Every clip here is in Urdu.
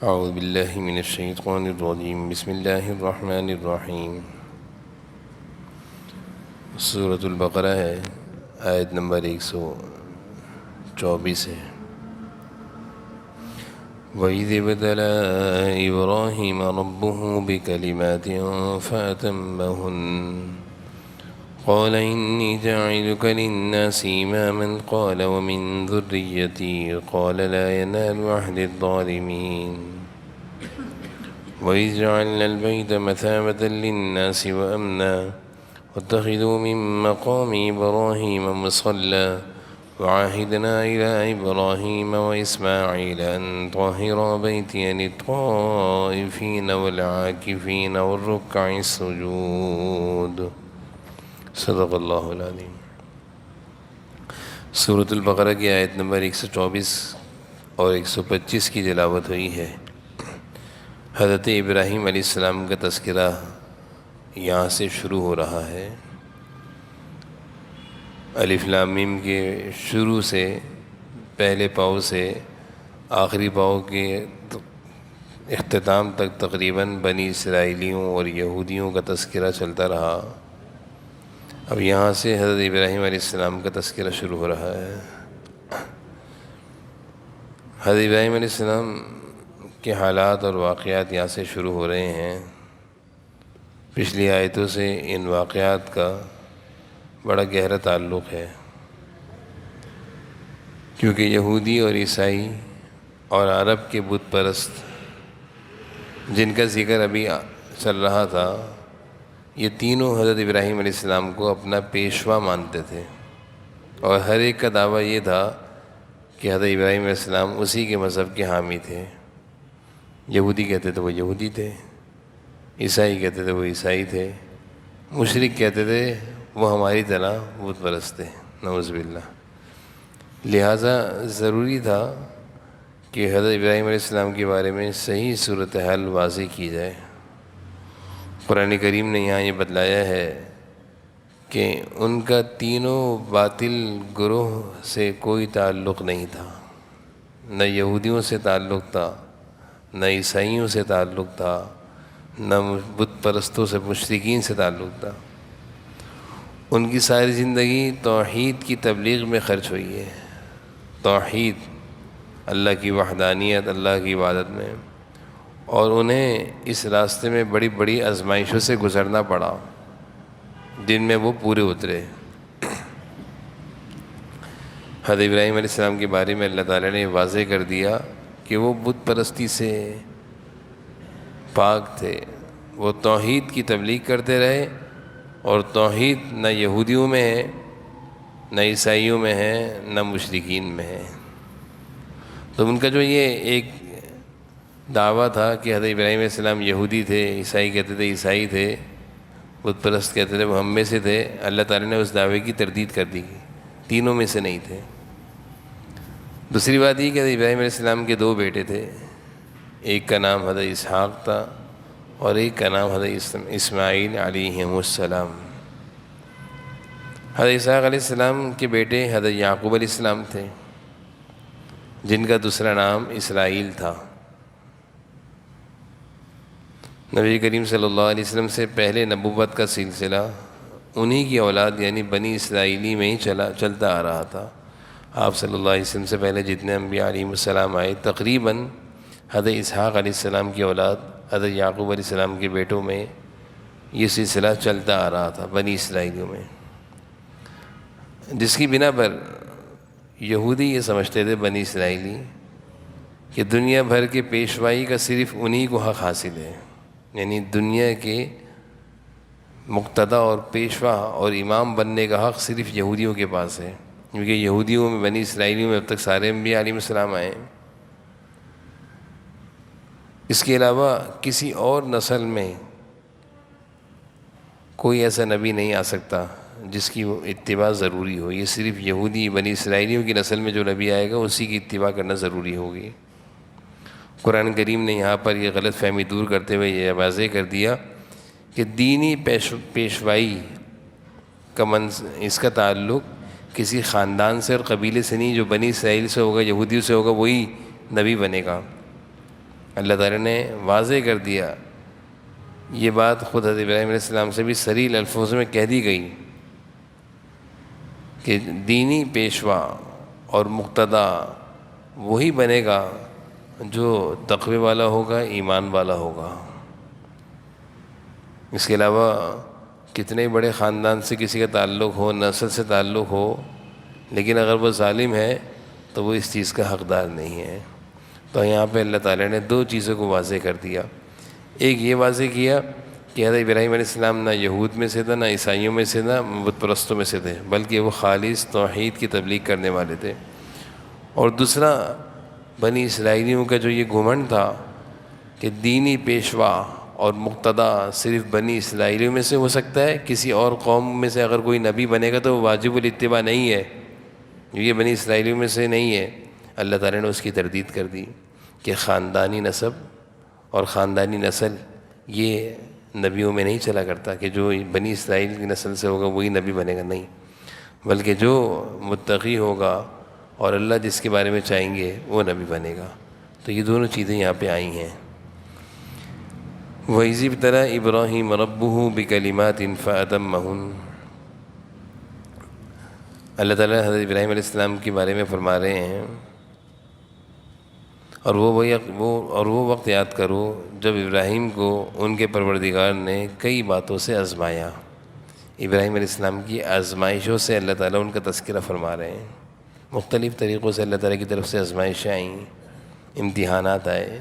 اعوذ باللہ من الشیطان الرجیم بسم اللہ الرحمن الرحیم۔ سورۃ البقرہ ہے، آیت نمبر 124 ہے۔ وَإِذِ ابْتَلَىٰ إِبْرَاهِيمَ رَبُّهُ بِكَلِمَاتٍ فَأَتَمَّهُنَّ قَالَ إِنِّي جَاعِلُكَ لِلنَّاسِ إِمَامًا قَالَ وَمِن ذُرِّيَّتِي قَالَ لَا يَنَالُ عَهْدِي الظَّالِمِينَ وَإِذْ جَعَلْنَا الْبَيْتَ مَثَابَةً لِلنَّاسِ وَأَمْنًا وَاتَّخِذُوا مِن مَّقَامِ إِبْرَاهِيمَ مُصَلًّى وَعَهِدْنَا إِلَىٰ إِبْرَاهِيمَ وَإِسْمَاعِيلَ أَن طَهِّرَا بَيْتِيَ لِلطَّائِفِينَ وَالْعَاكِفِينَ وَالرُّكَّعِ السُّجُودِ۔ صدق اللہ العظیم۔ سورۃ البقرہ کی آیت نمبر 124 اور 125 کی تلاوت ہوئی ہے۔ حضرت ابراہیم علیہ السلام کا تذکرہ یہاں سے شروع ہو رہا ہے۔ الف لام میم کے شروع سے، پہلے پاؤ سے آخری پاؤ کے اختتام تک تقریباً بنی اسرائیلیوں اور یہودیوں کا تذکرہ چلتا رہا۔ اب یہاں سے حضرت ابراہیم علیہ السلام کا تذکرہ شروع ہو رہا ہے۔ حضرت ابراہیم علیہ السلام کے حالات اور واقعات یہاں سے شروع ہو رہے ہیں۔ پچھلی آیتوں سے ان واقعات کا بڑا گہرا تعلق ہے، کیونکہ یہودی اور عیسائی اور عرب کے بت پرست جن کا ذکر ابھی چل رہا تھا، یہ تینوں حضرت ابراہیم علیہ السلام کو اپنا پیشوا مانتے تھے، اور ہر ایک کا دعویٰ یہ تھا کہ حضرت ابراہیم علیہ السلام اسی کے مذہب کے حامی تھے۔ یہودی کہتے تھے وہ یہودی تھے، عیسائی کہتے تھے وہ عیسائی تھے، مشرک کہتے تھے وہ ہماری طرح بت پرست تھے، نعوذ باللہ۔ لہٰذا ضروری تھا کہ حضرت ابراہیم علیہ السلام کے بارے میں صحیح صورتحال واضح کی جائے۔ قرآن کریم نے یہاں یہ بتلایا ہے کہ ان کا تینوں باطل گروہ سے کوئی تعلق نہیں تھا، نہ یہودیوں سے تعلق تھا، نہ عیسائیوں سے تعلق تھا، نہ بت پرستوں سے، مشرکین سے تعلق تھا۔ ان کی ساری زندگی توحید کی تبلیغ میں خرچ ہوئی ہے، توحید، اللہ کی وحدانیت، اللہ کی عبادت میں، اور انہیں اس راستے میں بڑی بڑی آزمائشوں سے گزرنا پڑا جن میں وہ پورے اترے۔ حضرت ابراہیم علیہ السلام کے بارے میں اللہ تعالیٰ نے واضح کر دیا کہ وہ بت پرستی سے پاک تھے، وہ توحید کی تبلیغ کرتے رہے، اور توحید نہ یہودیوں میں ہے، نہ عیسائیوں میں ہے، نہ مشرکین میں ہے۔ تو ان کا جو یہ ایک دعویٰ تھا کہ حضرت ابراہیم علیہ السلام یہودی تھے، عیسائی کہتے تھے عیسائی تھے، بت پرست کہتے تھے وہ ہم میں سے تھے، اللہ تعالیٰ نے اس دعوے کی تردید کر دی، تینوں میں سے نہیں تھے۔ دوسری بات یہ کہ حضرت ابراہیم علیہ السلام کے دو بیٹے تھے، ایک کا نام حضرت اسحاق تھا اور ایک کا نام حضرت اسماعیل علیہ السلام۔ حضرت اسحاق علیہ السلام کے بیٹے حضرت یعقوب علیہ السلام تھے، جن کا دوسرا نام اسرائیل تھا۔ نبی کریم صلی اللہ علیہ وسلم سے پہلے نبوت کا سلسلہ انہی کی اولاد یعنی بنی اسرائیلی میں ہی چلتا آ رہا تھا۔ آپ صلی اللہ علیہ وسلم سے پہلے جتنے انبیاء علیہ السلام آئے، تقریباً حضرت اسحاق علیہ السلام کی اولاد حضرت یعقوب علیہ السلام کے بیٹوں میں یہ سلسلہ چلتا آ رہا تھا، بنی اسرائیلیوں میں، جس کی بنا پر یہودی یہ سمجھتے تھے، بنی اسرائیلی، کہ دنیا بھر کے پیشوائی کا صرف انہی کو حق حاصل ہے، یعنی دنیا کے مقتدی اور پیشوا اور امام بننے کا حق صرف یہودیوں کے پاس ہے، کیونکہ یہودیوں میں، بنی اسرائیلیوں میں اب تک سارے انبیاء علیہ السلام آئے ہیں۔ اس کے علاوہ کسی اور نسل میں کوئی ایسا نبی نہیں آ سکتا جس کی وہ اتباع ضروری ہو، یہ صرف یہودی بنی اسرائیلیوں کی نسل میں جو نبی آئے گا اسی کی اتباع کرنا ضروری ہوگی۔ قرآن کریم نے یہاں پر یہ غلط فہمی دور کرتے ہوئے یہ واضح کر دیا کہ دینی پیشوائی کا اس کا تعلق کسی خاندان سے اور قبیلے سے نہیں، جو بنی اسرائیل سے ہوگا، یہودیوں سے ہوگا، وہی نبی بنے گا۔ اللہ تعالیٰ نے واضح کر دیا. یہ بات خود حضرت ابراہیم علیہ السلام سے بھی صریح الفاظ میں کہہ دی گئی کہ دینی پیشوا اور مقتدا وہی بنے گا جو تقوی والا ہوگا، ایمان والا ہوگا. اس کے علاوہ کتنے بڑے خاندان سے کسی کا تعلق ہو، نسل سے تعلق ہو، لیکن اگر وہ ظالم ہے تو وہ اس چیز کا حقدار نہیں ہے. تو یہاں پہ اللہ تعالیٰ نے دو چیزوں کو واضح کر دیا. ایک یہ واضح کیا کہ حضرت ابراہیم علیہ السلام نہ یہود میں سے تھا، نہ عیسائیوں میں سے، نہ بت پرستوں میں سے تھے، بلکہ وہ خالص توحید کی تبلیغ کرنے والے تھے. اور دوسرا بنی اسرائیلیوں کا جو یہ گھمنڈ تھا کہ دینی پیشوا اور مقتدا صرف بنی اسرائیلیوں میں سے ہو سکتا ہے، کسی اور قوم میں سے اگر کوئی نبی بنے گا تو وہ واجب الاتباع نہیں ہے، یہ بنی اسرائیلیوں میں سے نہیں ہے. اللہ تعالیٰ نے اس کی تردید کر دی کہ خاندانی نسب اور خاندانی نسل یہ نبیوں میں نہیں چلا کرتا کہ جو بنی اسرائیل کی نسل سے ہوگا وہی نبی بنے گا، نہیں، بلکہ جو متقی ہوگا اور اللہ جس کے بارے میں چاہیں گے وہ نبی بنے گا. تو یہ دونوں چیزیں یہاں پہ آئی ہیں. وَإِذِ ابْتَلَىٰ إِبْرَاهِيمَ رَبُّهُ بِكَلِمَاتٍ فَأَتَمَّهُنَّ. اللہ تعالیٰ حضرت ابراہیم علیہ السلام کے بارے میں فرما رہے ہیں اور وہ وقت یاد کرو جب ابراہیم کو ان کے پروردگار نے کئی باتوں سے آزمایا. ابراہیم علیہ السلام کی آزمائشوں سے اللہ تعالیٰ ان کا تذکرہ فرما رہے ہیں. مختلف طریقوں سے اللہ تعالیٰ کی طرف سے آزمائشیں آئیں، امتحانات آئے.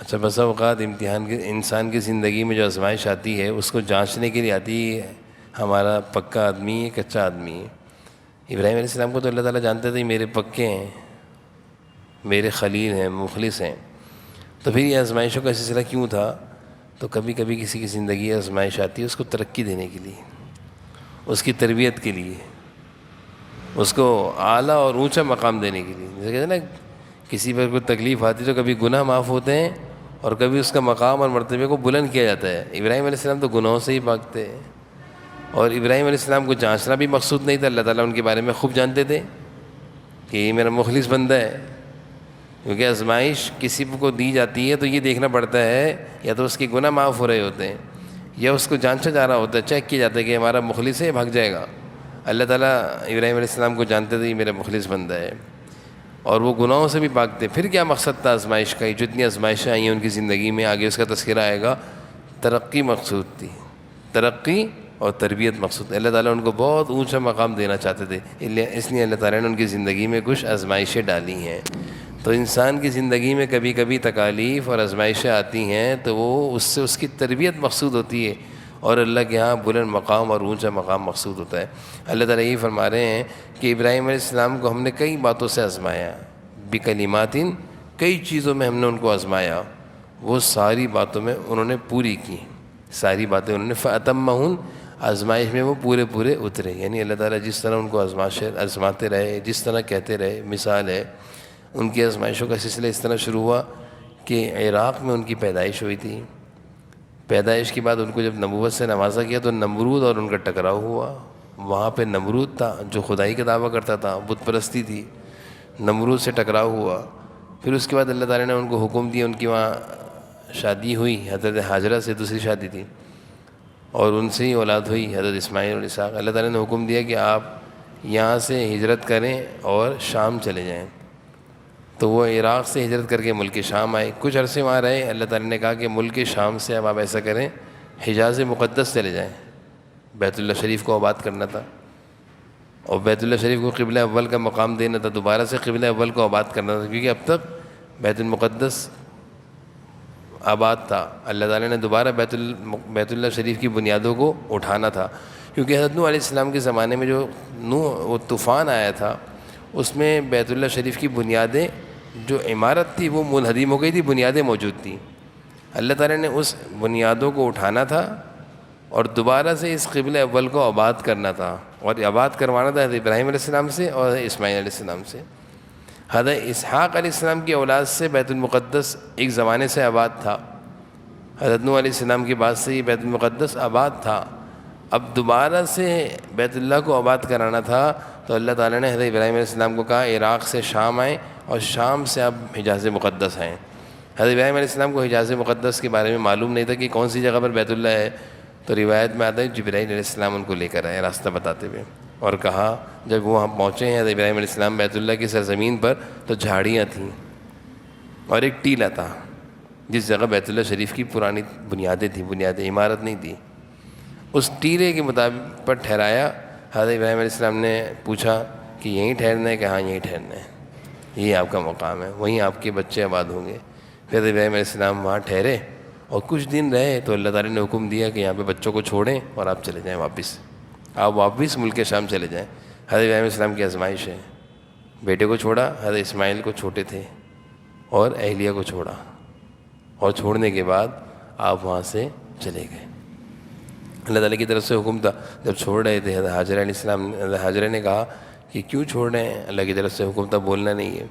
اچھا، بسا اوقات امتحان کے انسان کی زندگی میں جو آزمائش آتی ہے اس کو جانچنے کے لیے آتی ہے ہمارا پکا آدمی ہے، کچا آدمی ہے. ابراہیم علیہ السلام کو تو اللہ تعالیٰ جانتے تھے میرے پکے ہیں، میرے خلیل ہیں، مخلص ہیں. تو پھر یہ آزمائشوں کا سلسلہ کیوں تھا؟ تو کبھی کبھی کسی کی زندگی آزمائش آتی ہے اس کو ترقی دینے کے لیے، اس کی تربیت کے لیے، اس کو اعلیٰ اور اونچا مقام دینے کے لیے. جیسے کہتے ہیں نا، کسی پر کوئی تکلیف آتی تو کبھی گناہ معاف ہوتے ہیں اور کبھی اس کا مقام اور مرتبے کو بلند کیا جاتا ہے. ابراہیم علیہ السلام تو گناہوں سے ہی بھاگتے ہیں، اور ابراہیم علیہ السلام کو جانچنا بھی مقصود نہیں تھا. اللہ تعالیٰ ان کے بارے میں خوب جانتے تھے کہ یہ میرا مخلص بندہ ہے. کیونکہ آزمائش کسی کو دی جاتی ہے تو یہ دیکھنا پڑتا ہے یا تو اس کے گناہ معاف ہو رہے ہوتے ہیں یا اس کو جانچا جا رہا ہوتا ہے، چیک کیا جاتا ہے کہ ہمارا مخلص ہے، بھاگ جائے گا. اللہ تعالیٰ ابراہیم علیہ السلام کو جانتے تھے یہ میرا مخلص بندہ ہے، اور وہ گناہوں سے بھی بھاگتے. پھر کیا مقصد تھا آزمائش کا؟ جو اتنی آزمائشیں آئی ہیں ان کی زندگی میں، آگے اس کا تذکرہ آئے گا. ترقی مقصود تھی، ترقی اور تربیت مقصود. اللہ تعالیٰ ان کو بہت اونچا مقام دینا چاہتے تھے، اس لیے اللہ تعالیٰ نے ان کی زندگی میں کچھ آزمائشیں ڈالی ہیں. تو انسان کی زندگی میں کبھی کبھی تکالیف اور آزمائشیں آتی ہیں تو وہ اس سے اس کی تربیت مقصود ہوتی ہے، اور اللہ کے ہاں بلند مقام اور اونچا مقام مقصود ہوتا ہے. اللہ تعالیٰ یہی فرما رہے ہیں کہ ابراہیم علیہ السلام کو ہم نے کئی باتوں سے آزمایا، بکلمات، کئی چیزوں میں ہم نے ان کو آزمایا. وہ ساری باتوں میں انہوں نے پوری کی، ساری باتیں انہوں نے فَأَتَمَّهُنَّ، آزمائش میں وہ پورے اترے. یعنی اللہ تعالیٰ جس طرح ان کو آزماتے رہے، جس طرح کہتے رہے. مثال ہے ان کی آزمائشوں کا سلسلہ اس طرح شروع ہوا کہ عراق میں ان کی پیدائش ہوئی تھی. پیدائش کے بعد ان کو جب نبوت سے نوازا گیا تو نمرود اور ان کا ٹکراؤ ہوا. وہاں پہ نمرود تھا جو خدائی کا دعویٰ کرتا تھا، بت پرستی تھی. نمرود سے ٹکراؤ ہوا. پھر اس کے بعد اللہ تعالیٰ نے ان کو حکم دیا، ان کی وہاں شادی ہوئی، حضرت حاجرہ سے دوسری شادی تھی، اور ان سے ہی اولاد ہوئی حضرت اسماعیل اور اسحاق. اللہ تعالیٰ نے حکم دیا کہ آپ یہاں سے ہجرت کریں اور شام چلے جائیں. تو وہ عراق سے ہجرت کر کے ملک شام آئے. کچھ عرصے وہاں رہے. اللہ تعالیٰ نے کہا کہ ملک شام سے اب آپ ایسا کریں، حجاز مقدس چلے جائیں. بیت اللہ شریف کو آباد کرنا تھا، اور بیت اللہ شریف کو قبلہ اول کا مقام دینا تھا، دوبارہ سے قبلہ اول کو آباد کرنا تھا، کیونکہ اب تک بیت المقدس آباد تھا. اللہ تعالیٰ نے دوبارہ بیت اللہ شریف کی بنیادوں کو اٹھانا تھا. کیونکہ حضرت نوح علیہ السلام کے زمانے میں جو وہ طوفان آیا تھا اس میں بیت اللہ شریف کی بنیادیں، جو عمارت تھی وہ منہدم ہو گئی تھی، بنیادیں موجود تھیں. اللہ تعالیٰ نے اس بنیادوں کو اٹھانا تھا اور دوبارہ سے اس قبلہ اول کو آباد کرنا تھا، اور آباد کروانا تھا حضرت ابراہیم علیہ السلام سے اور حضرت اسماعیل علیہ السلام سے. حضرت اسحاق علیہ السلام کی اولاد سے بیت المقدس ایک زمانے سے آباد تھا. حضرت نوح علیہ السلام کے بعد سے یہ بیت المقدس آباد تھا. اب دوبارہ سے بیت اللہ کو آباد کرانا تھا، تو اللہ تعالیٰ نے حضرت ابراہیم علیہ السلام کو کہا عراق سے شام آئیں اور شام سے اب حجاز مقدس آئیں. حضرت ابراہیم علیہ السلام کو حجاز مقدس کے بارے میں معلوم نہیں تھا کہ کون سی جگہ پر بیت اللہ ہے، تو روایت میں آتا ہے جبرائیل علیہ السلام ان کو لے کر آئے راستہ بتاتے ہوئے، اور کہا جب وہ وہاں پہنچے ہیں حضرت ابراہیم علیہ السلام بیت اللہ کی سرزمین پر، تو جھاڑیاں تھیں اور ایک ٹیلہ تھا جس جگہ بیت اللہ شریف کی پرانی بنیادیں تھیں، بنیادیں عمارت نہیں تھی، اس ٹیلے کے مطابق پر ٹھہرایا۔ حضرت ابراہیم علیہ السلام نے پوچھا کہ یہیں ٹھہرنا ہے؟ کہ ہاں یہیں ٹھہرنا ہے، یہی آپ کا مقام ہے، وہیں آپ کے بچے آباد ہوں گے۔ پھر حضرت ابراہیم علیہ السلام وہاں ٹھہرے اور کچھ دن رہے، تو اللہ تعالیٰ نے حکم دیا کہ یہاں پہ بچوں کو چھوڑیں اور آپ چلے جائیں واپس، آپ واپس ملک شام چلے جائیں۔ حضرت ابراہیم علیہ السلام کی آزمائش ہے، بیٹے کو چھوڑا، حضرت اسماعیل کو چھوٹے تھے، اور اہلیہ کو چھوڑا، اور چھوڑنے کے بعد آپ وہاں سے چلے گئے۔ اللہ تعالیٰ کی طرف سے حکم تھا، جب چھوڑ رہے تھے حضرت حاجرہ علیہ السلام، حضرت حاجرہ نے کہا کہ کیوں چھوڑ رہے ہیں؟ اللہ کی طرف سے حکم تھا، بولنا نہیں ہے۔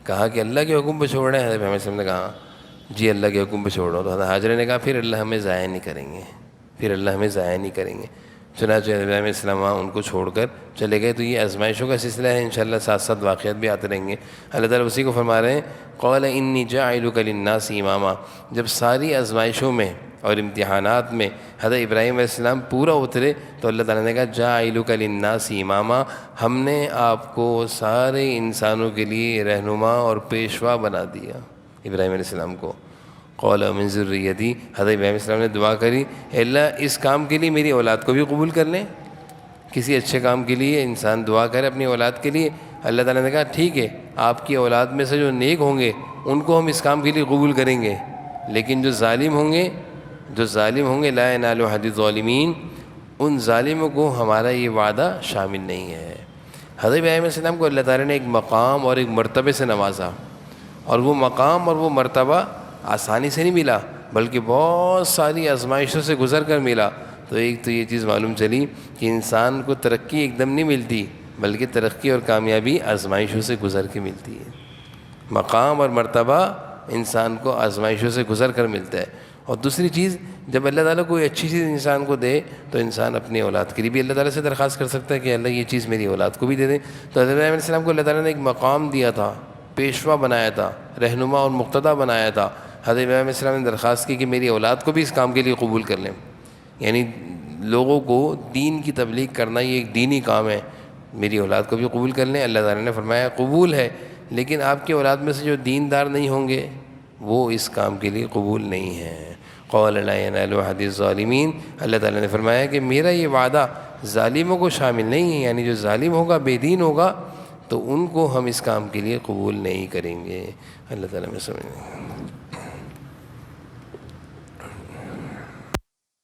کہا کہ اللہ کے حکم پہ چھوڑ رہے ہیں؟ حضرت ابراہیم علیہ السلام نے کہا جی اللہ کے حکم پہ چھوڑ رہا ہوں۔ تو حضرت حاجرہ نے کہا پھر اللہ ہمیں ضائع نہیں کریں گے، پھر اللہ ہمیں ضائع نہیں کریں گے۔ چنانچہ حضرت ابراہیم علیہ السلام وہاں ان کو چھوڑ کر چلے گئے۔ تو یہ آزمائشوں کا سلسلہ ہے، انشاءاللہ ساتھ ساتھ واقعات بھی آتے رہیں گے۔ اللہ تعالیٰ اسی کو فرما رہے ہیں قال انی جاعلک للناس اماما۔ جب ساری آزمائشوں میں اور امتحانات میں حضرت ابراہیم علیہ السلام پورا اترے، تو اللہ تعالیٰ نے کہا جاعلک للناس اماما، ہم نے آپ کو سارے انسانوں کے لیے رہنما اور پیشوا بنا دیا ابراہیم علیہ السلام کو۔ قال من ذریتی، حضرت ابراہیم علیہ السلام نے دعا کری اے اللہ اس کام کے لیے میری اولاد کو بھی قبول کر لیں۔ کسی اچھے کام کے لیے انسان دعا کرے اپنی اولاد کے لیے، اللہ تعالیٰ نے کہا ٹھیک ہے آپ کی اولاد میں سے جو نیک ہوں گے ان کو ہم اس کام کے لیے قبول کریں گے، لیکن جو ظالم ہوں گے لا ینال عہد الظالمین، ان ظالموں کو ہمارا یہ وعدہ شامل نہیں ہے۔ حضرت ابراہیم علیہ السلام کو اللہ تعالیٰ نے ایک مقام اور ایک مرتبے سے نوازا، اور وہ مقام اور وہ مرتبہ آسانی سے نہیں ملا بلکہ بہت ساری آزمائشوں سے گزر کر ملا۔ تو ایک تو یہ چیز معلوم چلی کہ انسان کو ترقی ایک دم نہیں ملتی، بلکہ ترقی اور کامیابی آزمائشوں سے گزر کے ملتی ہے۔ مقام اور مرتبہ انسان کو آزمائشوں سے گزر کر ملتا ہے۔ اور دوسری چیز، جب اللہ تعالیٰ کوئی اچھی چیز انسان کو دے تو انسان اپنی اولاد کے لیے بھی اللہ تعالیٰ سے درخواست کر سکتا ہے کہ اللہ یہ چیز میری اولاد کو بھی دے دیں۔ تو حضرت ابراہیم علیہ السلام کو اللہ تعالیٰ نے ایک مقام دیا تھا، پیشوا بنایا تھا، رہنما اور مقتدیٰ بنایا تھا۔ حضرت ابراہیم علیہ السلام نے درخواست کی کہ میری اولاد کو بھی اس کام کے لیے قبول کر لیں، یعنی لوگوں کو دین کی تبلیغ کرنا یہ ایک دینی کام ہے، میری اولاد کو بھی قبول کر لیں۔ اللہ تعالیٰ نے فرمایا قبول ہے، لیکن آپ کی اولاد میں سے جو دیندار نہیں ہوں گے وہ اس کام کے لیے قبول نہیں ہے۔ قال لا ینال عہد الظالمین، اللہ تعالیٰ نے فرمایا کہ میرا یہ وعدہ ظالموں کو شامل نہیں ہے، یعنی جو ظالم ہوگا، بے دین ہوگا، تو ان کو ہم اس کام کے لیے قبول نہیں کریں گے۔ اللہ تعالیٰ میں سمجھ